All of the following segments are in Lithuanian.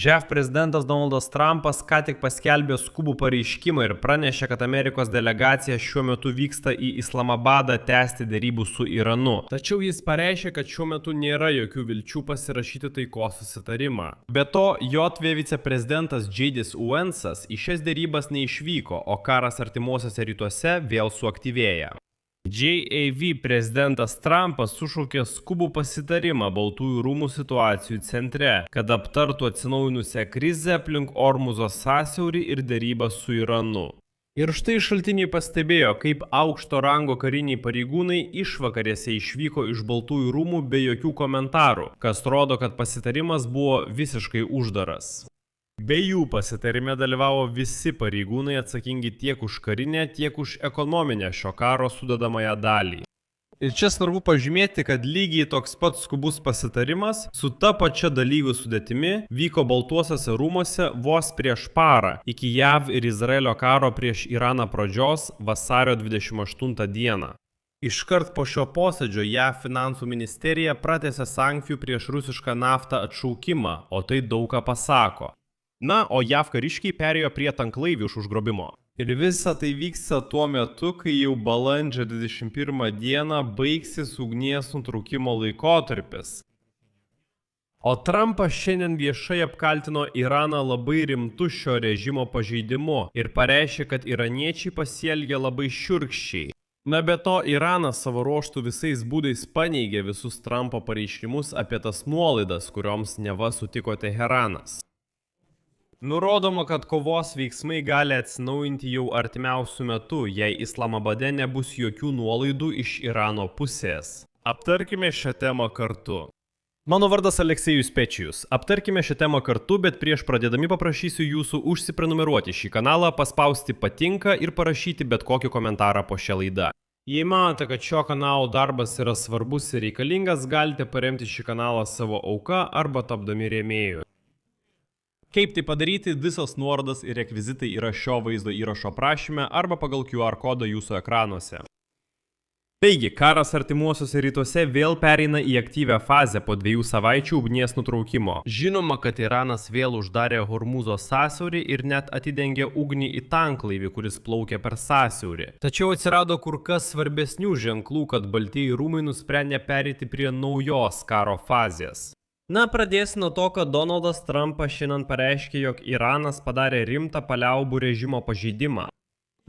JAV prezidentas Donaldas Trumpas ką tik paskelbė skubų pareiškimą ir pranešė, kad Amerikos delegacija šiuo metu vyksta į Islamabadą tęsti derybų su Iranu. Tačiau jis pareiškė, kad šiuo metu nėra jokių vilčių pasirašyti taikos susitarimą. Be to, JV viceprezidentas J.D. Vance'as į šias derybas neišvyko, o karas artimuosiuose rytuose vėl suaktyvėja. JAV prezidentas Trumpas sušaukė skubų pasitarimą Baltųjų rūmų situacijų centre, kad aptartų atsinaujinusią krizę aplink Ormuzo sąsiaurį ir derybas su Iranu. Ir štai šaltiniai pastebėjo, kaip aukšto rango kariniai pareigūnai išvakarėse išvyko iš Baltųjų rūmų be jokių komentarų, kas rodo, kad pasitarimas buvo visiškai uždaras. Be jų pasitarime dalyvavo visi pareigūnai atsakingi tiek už karinę, tiek už ekonominę šio karo sudedamąją dalį. Ir čia svarbu pažymėti, kad lygiai toks pat skubus pasitarimas su ta pačia dalyvių sudėtimi vyko Baltuosiuose rūmuose vos prieš parą, iki JAV ir Izraelio karo prieš Iraną pradžios vasario 28 dieną. Iškart po šio posėdžio JAV finansų ministerija pratęsė sankcijų prieš rusišką naftą atšaukimą, o tai daug ką pasako. Na, o JAV kariškiai perėjo prie tanklaivių iš užgrobimo. Ir visa tai vyksta tuo metu, kai jau balandžio 21 dieną baigsis ugnies nutraukimo laikotarpis. O Trumpas šiandien viešai apkaltino Iraną labai rimtu šio režimo pažeidimu ir pareiškė, kad iraniečiai pasielgė labai šiurkščiai. Na be to, Iranas savo ruožtų visais būdais paneigė visus Trumpo pareiškimus apie tas nuolaidas, kurioms neva sutiko Teheranas. Nurodoma, kad kovos veiksmai gali atsinaujinti jau artimiausiu metu, jei Islamabade nebus jokių nuolaidų iš Irano pusės. Aptarkime šią temą kartu. Mano vardas Aleksejus Pečijus. Aptarkime šią temą kartu, bet prieš pradėdami paprašysiu jūsų užsiprenumeruoti šį kanalą, paspausti patinka ir parašyti bet kokį komentarą po šią laidą. Jei manote, kad šio kanalo darbas yra svarbus ir reikalingas, galite paremti šį kanalą savo auka arba tapdami rėmėjų. Kaip tai padaryti, visos nuorodos ir rekvizitai yra šio vaizdo įrašo aprašyme arba pagal QR kodą jūsų ekranuose. Taigi, karas artimuosiuose rytuose vėl pereina į aktyvią fazę po 2 savaičių ugnies nutraukimo. Žinoma, kad Iranas vėl uždarė Hormuzo sąsiaurį ir net atidengė ugnį į tanklaivį, kuris plaukė per sąsiaurį. Tačiau atsirado kur kas svarbesnių ženklų, kad Baltieji rūmai nusprendė pereiti prie naujos karo fazės. Na, pradėsiu nuo to, kad Donaldas Trumpas šiandien pareiškė, jog Iranas padarė rimtą paliaubų režimo pažeidimą.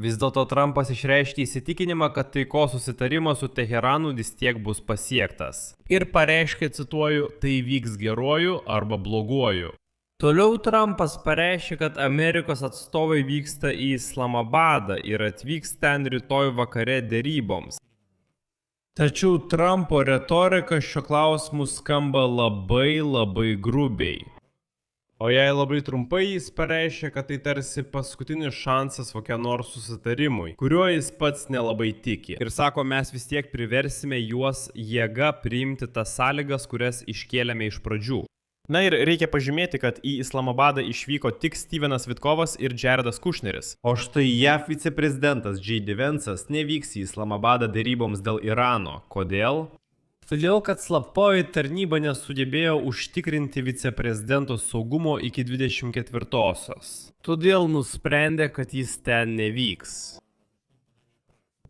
Vis dėlto Trumpas išreiškė įsitikinimą, kad taikos susitarimas su Teheranu vis tiek bus pasiektas. Ir pareiškė, cituoju, tai vyks geruoju arba bloguoju. Toliau Trumpas pareiškė, kad Amerikos atstovai vyksta į Islamabadą ir atvyks ten rytoj vakare deryboms. Tačiau Trumpo retorika šio klausimu skamba labai grubiai. O jei labai trumpai, jis pareiškė, kad tai tarsi paskutinis šansas kokia nors susitarimui, kuriuo jis pats nelabai tiki. Ir sako, mes vis tiek priversime juos jėga priimti tas sąlygas, kurias iškėlėme iš pradžių. Na ir reikia pažymėti, kad į Islamabadą išvyko tik Stevenas Witkovas ir Jaredas Kushneris. O štai JAV viceprezidentas J.D. Vance'as nevyks į Islamabadą deryboms dėl Irano. Kodėl? Todėl, kad slaptoji tarnyba nesugebėjo užtikrinti viceprezidento saugumo iki 24-osios. Todėl nusprendė, kad jis ten nevyks.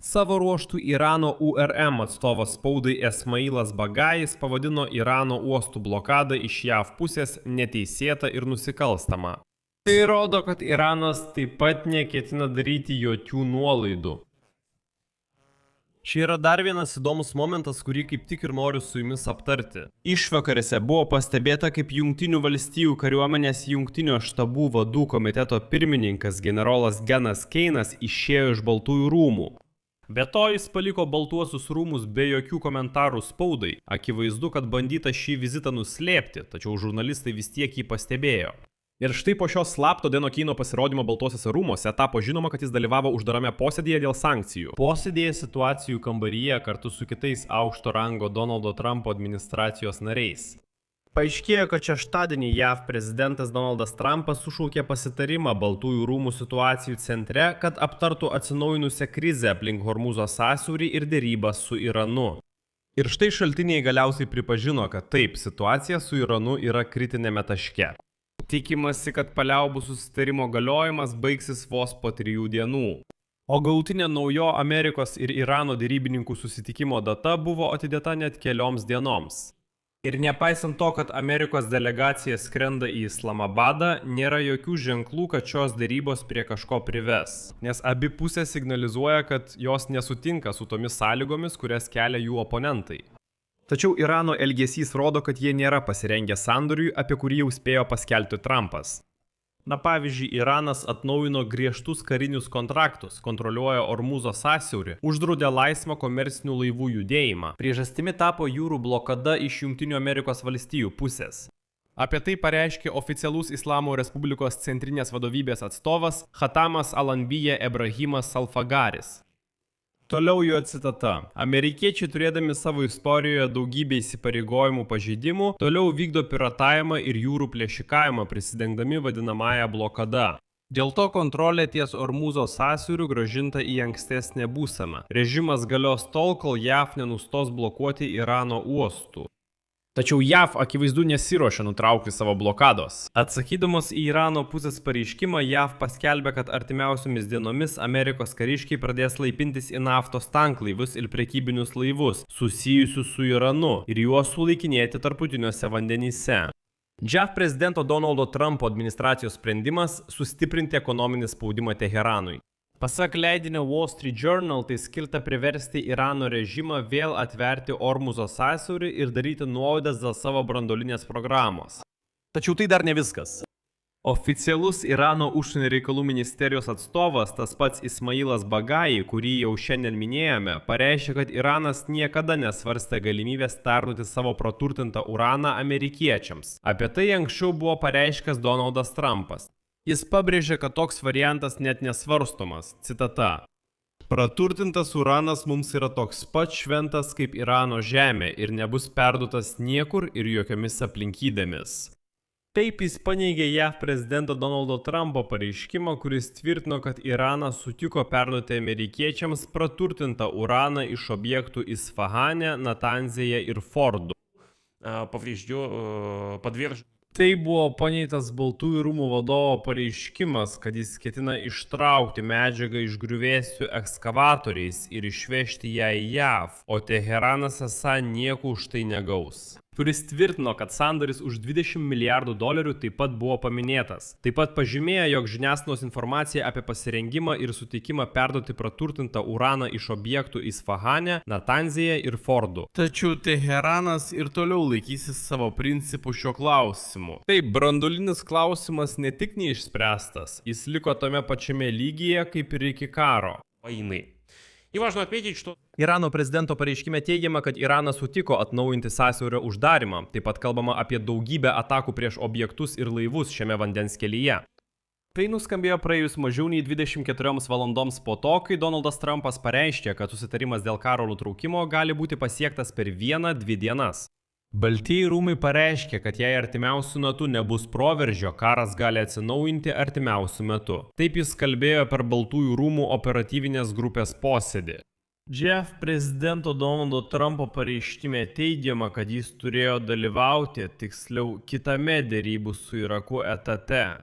Savo ruoštų Irano URM atstovas spaudai Esmailas Bagajis pavadino Irano uostų blokadą iš JAV pusės neteisėtą ir nusikalstamą. Tai rodo, kad Iranas taip pat neketina daryti jokių nuolaidų. Čia yra dar vienas įdomus momentas, kurį kaip tik ir noriu su jumis aptarti. Išvakarėse buvo pastebėta, kaip Jungtinių valstijų kariuomenės jungtinio štabų vadų komiteto pirmininkas generolas Genas Keinas išėjo iš Baltųjų rūmų. Be to, jis paliko Baltuosius rūmus be jokių komentarų spaudai. Akivaizdu, kad bandyta šį vizitą nuslėpti, tačiau žurnalistai vis tiek jį pastebėjo. Ir štai po šio slapto Deno Keino pasirodymo Baltuosiuose rūmuose tapo žinoma, kad jis dalyvavo uždarame posėdėje dėl sankcijų. Posėdėje situacijų kambaryje kartu su kitais aukšto rango Donaldo Trumpo administracijos nariais. Paaiškėjo, kad šeštadienį JAV prezidentas Donaldas Trumpas sušaukė pasitarimą Baltųjų rūmų situacijų centre, kad aptartų atsinaujinusią krizę aplink Hormuzo sąsiaurį ir derybas su Iranu. Ir štai šaltiniai galiausiai pripažino, kad taip, situacija su Iranu yra kritinėme taške. Tikimasi, kad paliaubų susitarimo galiojimas baigsis vos po 3 dienų. O galutinė naujo Amerikos ir Irano derybininkų susitikimo data buvo atidėta net kelioms dienoms. Ir nepaisant to, kad Amerikos delegacija skrenda į Islamabadą, nėra jokių ženklų, kad šios derybos prie kažko prives. Nes abi pusės signalizuoja, kad jos nesutinka su tomis sąlygomis, kurias kelia jų oponentai. Tačiau Irano elgesys rodo, kad jie nėra pasirengę sandoriui, apie kurį jau spėjo paskelbti Trumpas. Na pavyzdžiui, Iranas atnaujino griežtus karinius kontraktus, kontroliuoja Ormuzo sąsiaurį, uždraudė laisvą komercinių laivų judėjimą. Priežastimi tapo jūrų blokada iš Jungtinių Amerikos valstijų pusės. Apie tai pareiškė oficialus Islamo Respublikos centrinės vadovybės atstovas Khatamas Al-Anbiya Ebrahimas Salfagaris. Toliau jo citata. Amerikiečiai, turėdami savo istorijoje daugybę įsipareigojimų pažeidimų, toliau vykdo piratavimą ir jūrų plėšikavimą, prisidengdami vadinamąją blokadą. Dėl to kontrolė ties Ormuzo sąsiauriu grąžinta į ankstesnę būseną. Režimas galios tol, kol JAV nenustos blokuoti Irano uostų. Tačiau JAV akivaizdu nesiruošia nutraukti savo blokados. Atsakydamos į Irano pusės pareiškimą, JAV paskelbė, kad artimiausiomis dienomis Amerikos kariškiai pradės laipintis į naftos tanklaivius ir prekybinius laivus, susijusius su Iranu, ir juos sulaikinėti tarptautiniuose vandenyse. JAV prezidento Donaldo Trumpo administracijos sprendimas sustiprinti ekonominį spaudimą Teheranui. Pasak leidinio Wall Street Journal, tai skirta priversti Irano režimą vėl atverti Ormuzo sąsiaurį ir daryti nuolaidas dėl savo branduolinės programos. Tačiau tai dar ne viskas. Oficialus Irano užsienio reikalų ministerijos atstovas, tas pats Ismailas Bagai, kurį jau šiandien minėjome, pareiškė, kad Iranas niekada nesvarstė galimybės perduoti savo praturtintą uraną amerikiečiams. Apie tai anksčiau buvo pareiškęs Donaldas Trumpas. Jis pabrėžė, kad toks variantas net nesvarstomas. Citata. Praturtintas uranas mums yra toks pat šventas kaip Irano žemė ir nebus perduotas niekur ir jokiomis aplinkybėmis. Taip jis paneigė JAV prezidento Donaldo Trumpo pareiškimą, kuris tvirtino, kad Iranas sutiko perduoti amerikiečiams praturtintą uraną iš objektų Isfahane, Natanzėje ir Fordu. Tai buvo paneigtas Baltųjų rūmų vadovo pareiškimas, kad jis ketina ištraukti medžiagą iš griuvėsių ekskavatoriais ir išvežti ją į JAV, o Teheranas esą nieko už tai negaus. Kuris tvirtino, kad sandoris už $20 milijardų taip pat buvo paminėtas. Taip pat pažymėjo, jog žiniasklaidos informacija apie pasirengimą ir sutikimą perduoti praturtintą uraną iš objektų Isfahane, Natanzėje ir Fordu. Tačiau Teheranas ir toliau laikysis savo principų šiuo klausimu. Taip, branduolinis klausimas ne tik neišspręstas, jis liko tame pačiame lygyje kaip ir iki karo. Irano prezidento pareiškime teigiama, kad Iranas sutiko atnaujinti sąsiaurio uždarimą. Taip pat kalbama apie daugybę atakų prieš objektus ir laivus šiame vandens kelyje. Tai nuskambėjo praėjus mažiau nei 24 valandoms po to, kai Donaldas Trumpas pareiškė, kad susitarimas dėl karo nutraukimo gali būti pasiektas per 1-2 dienas. Baltieji rūmai pareiškė, kad jei artimiausiu metu nebus proveržio, karas gali atsinaujinti artimiausiu metu. Taip jis kalbėjo per Baltųjų rūmų operatyvinės grupės posėdį. JAV prezidento Donaldo Trumpo pareiškime teigiama, kad jis turėjo dalyvauti, tiksliau, kitame derybų su Iraku etape.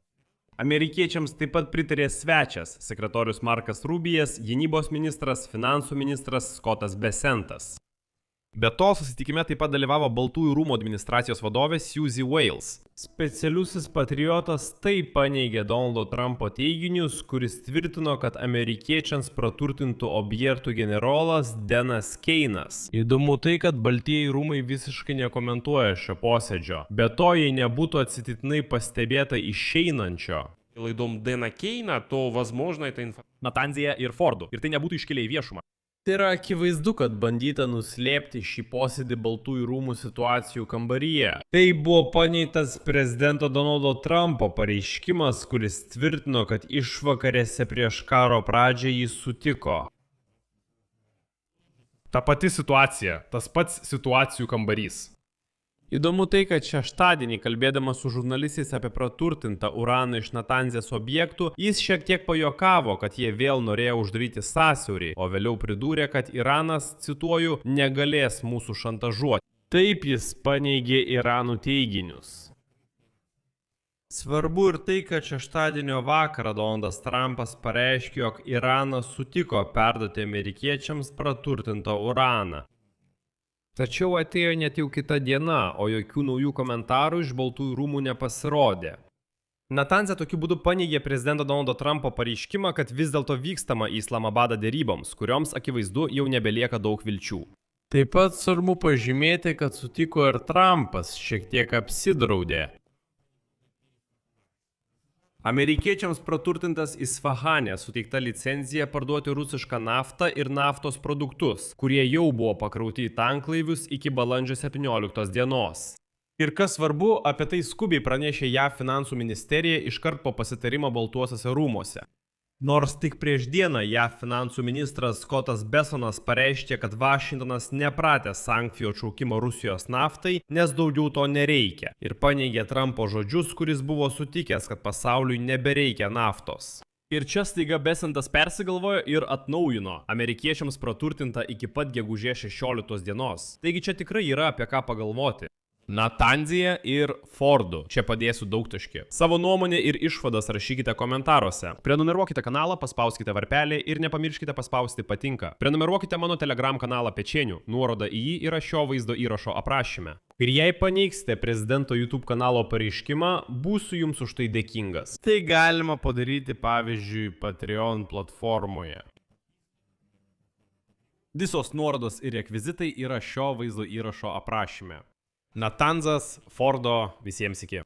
Amerikiečiams taip pat pritarė svečias, sekretorius Markas Rubijas, gynybos ministras, finansų ministras Scottas Bessentas. Be to, susitikime taip pat dalyvavo Baltųjų rūmų administracijos vadovė Suzy Wales. Specialusis patriotas taip paneigė Donaldo Trumpo teiginius, kuris tvirtino, kad amerikiečiams praturtintų objektų generolas Denas Keinas. Įdomu tai, kad Baltieji rūmai visiškai nekomentuoja šio posėdžio. Be to, jei nebūtų atsitiktinai pastebėta išeinančio Laidom Dena Keina, to возможно это Natanzėje ir Fordu, ir tai nebūtų iškėlę į viešumą. Tai yra akivaizdu, kad bandyta nuslėpti šį posėdį Baltųjų rūmų situacijų kambaryje. Tai buvo paneigtas prezidento Donaldo Trumpo pareiškimas, kuris tvirtino, kad išvakarėse prieš karo pradžią jis sutiko. Ta pati situacija, tas pats situacijų kambarys. Įdomu tai, kad šeštadienį, kalbėdamas su žurnalistais apie praturtintą uraną iš Natanzės objektų, jis šiek tiek pajuokavo, kad jie vėl norėjo uždaryti sąsiaurį, o vėliau pridūrė, kad Iranas, cituoju, negalės mūsų šantažuoti. Taip jis paneigė Iranų teiginius. Svarbu ir tai, kad šeštadienio vakarą Donaldas Trumpas pareiškė, jog Iranas sutiko perduoti amerikiečiams praturtintą uraną. Tačiau atėjo net jau kita diena, o jokių naujų komentarų iš Baltųjų rūmų nepasirodė. Natanzė tokiu būdu paneigė prezidento Donaldo Trumpo pareiškimą, kad vis dėlto vykstama į Islamabadą deryboms, kurioms akivaizdu jau nebelieka daug vilčių. Taip pat svarbu pažymėti, kad sutiko ir Trumpas, šiek tiek apsidraudė. Amerikiečiams praturtintas Isfahane suteikta licenzija parduoti rusišką naftą ir naftos produktus, kurie jau buvo pakrauti į tanklaivius iki balandžio 17 dienos. Ir kas svarbu, apie tai skubiai pranešė JAV finansų ministerija iškart po pasitarimo Baltuosiuose rūmuose. Nors tik prieš dieną JAV finansų ministras Scottas Bessonas pareiškė, kad Vašingtonas nepratęs sankcijų atšaukimo Rusijos naftai, nes daugiau to nereikia, ir paneigė Trumpo žodžius, kuris buvo sutikęs, kad pasauliui nebereikia naftos. Ir čia staiga Bessantas persigalvojo ir atnaujino amerikiečiams praturtintą iki pat gegužės 16 dienos. Taigi čia tikrai yra apie ką pagalvoti. Natanzija ir Fordu. Čia padėsiu daugtaškį. Savo nuomonę ir išvadas rašykite komentaruose. Prenumeruokite kanalą, paspauskite varpelį ir nepamirškite paspausti patinka. Prenumeruokite mano Telegram kanalą Pečenių. Nuoroda į jį yra šio vaizdo įrašo aprašyme. Ir jei paneigsite prezidento YouTube kanalo pareiškimą, būsiu jums už tai dėkingas. Tai galima padaryti pavyzdžiui Patreon platformoje. Visos nuorodos ir rekvizitai yra šio vaizdo įrašo aprašyme. Natanzas, Fordo, visiems iki.